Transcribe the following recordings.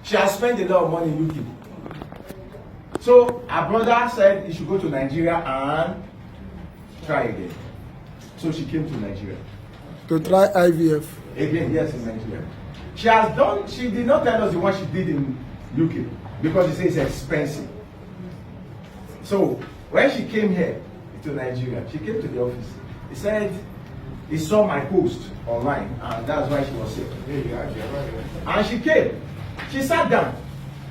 She has spent a lot of money in UK. So her brother said he should go to Nigeria and try again. So she came to Nigeria. To try IVF. Again, yes, in Nigeria. She did not tell us the one she did in UK because she said it's expensive. So when she came here to Nigeria, she came to the office. He said he saw my post online and that's why she was sick. And she came. She sat down.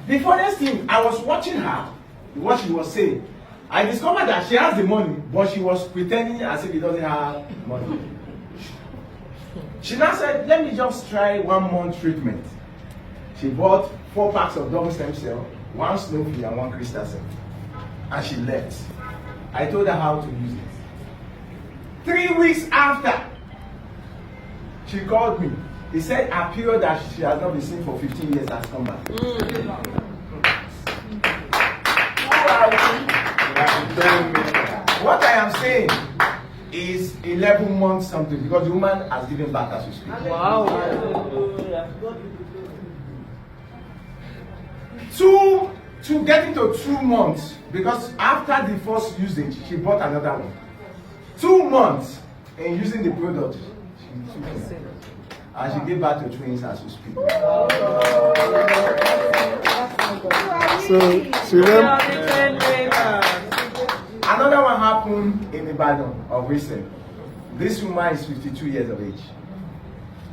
The funniest thing, I was watching her, what she was saying. I discovered that she has the money, but she was pretending as if she doesn't have money. She now said, let me just try 1 month treatment. She bought 4 packs of double stem cell, 1 snowflake and 1 crystal cell. And she left. I told her how to use it. 3 weeks after, she called me. He said a period that she has not been seen for 15 years has come back. What I am saying is 11 months something because the woman has given back as we speak. Wow. To get into 2 months because after the first usage, she bought another one. 2 months in using the product, she took it. And she gave back to twins as we speak. Another one happened in Ibadan of recent. This woman is 52 years of age.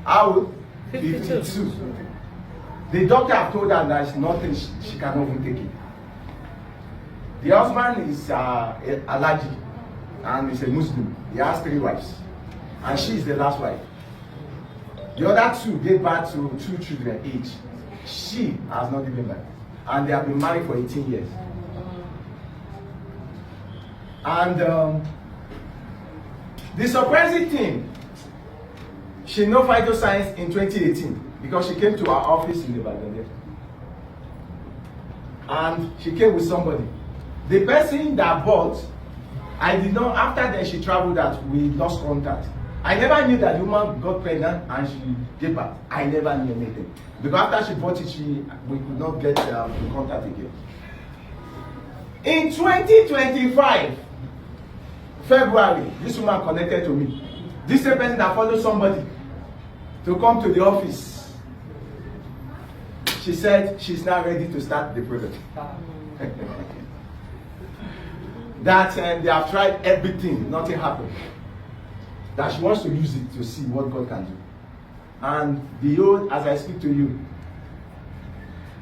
How old? 52. The doctor have told her that it's nothing she cannot even take it. The husband is allergic and is a Muslim. He has 3 wives. And she is the last wife. The other 2 gave birth to 2 children each. She has not given birth. And they have been married for 18 years. And the surprising thing, she know phytoscience in 2018 because she came to our office in Ibadan. And she came with somebody. The person that bought, I did not, after that she traveled out, we lost contact. I never knew that the woman got pregnant and she gave birth. I never knew anything. Because after she bought it, we could not get in contact again. In 2025, February, this woman connected to me. This is a person that followed somebody to come to the office. She said she's now ready to start the product. That they have tried everything, nothing happened. That she wants to use it to see what God can do. And behold, as I speak to you,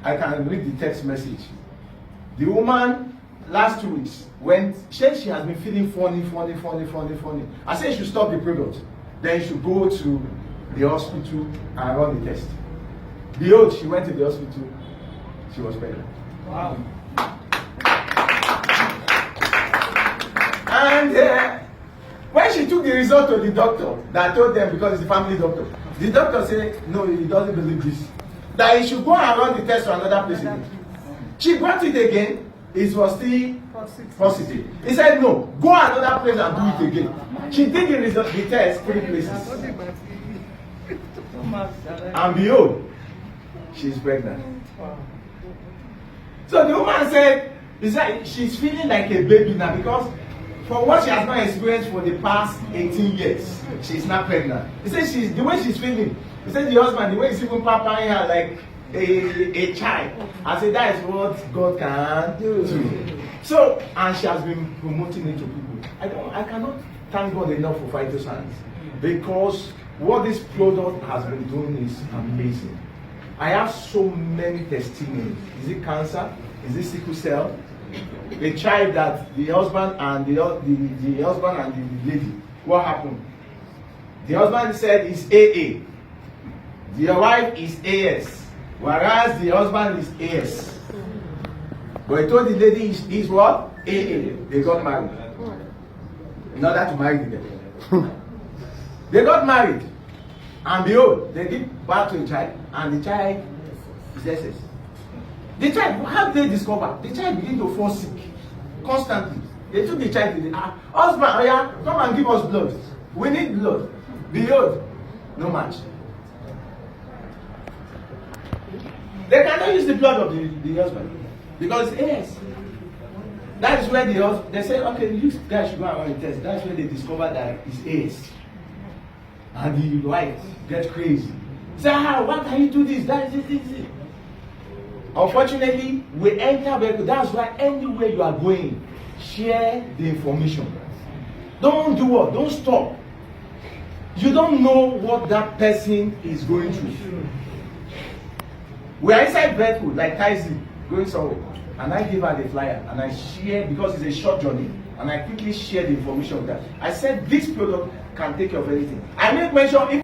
I can read the text message. The woman last 2 weeks said she has been feeling funny. I said she should stop the product. Then she should go to the hospital and run the test. Behold, she went to the hospital. She was pregnant. Wow. And when she took the result to the doctor, that told them because it's a family doctor, the doctor said, no, he doesn't believe this. That he should go and run the test to another place again. She brought it again, it was still positive. He said, no, go another place and do it again. She did the test 3 places. And behold, she's pregnant. So the woman said, she's feeling like a baby now because for what she has not experienced for the past 18 years, she's not pregnant. He said the way she's feeling. He said the husband, the way he's even pampering her like a child. I said that is what God can do. So, and she has been promoting it to people. I cannot thank God enough for phytoscience because what this product has been doing is amazing. I have so many testimonies. Is it cancer? Is it sickle cell? They tried that the husband and the husband and the lady. What happened? The husband said it's AA. The wife is AS. Whereas the husband is AS. But he told the lady is what? AA. They got married. In order to marry them. They got married. And behold, they give birth to a child. And the child is SS. The child, how did they discover? The child began to fall sick constantly. They took the child to the husband, oh yeah, come and give us blood. We need blood. Behold, no match. They cannot use the blood of the husband because it's AS. That is where they say, okay, you guys should go and run a test. That's when they discover that it's AS. And the wife get crazy. Say, why can you do this? That is this. Unfortunately, we enter vehicle. That's why anywhere you are going, share the information. Don't do what? Don't stop. You don't know what that person is going through. We are inside vehicle, like Tyson, going somewhere. And I give her the flyer and I share, because it's a short journey, and I quickly share the information with her. I said this product can take care of anything. I make mention, even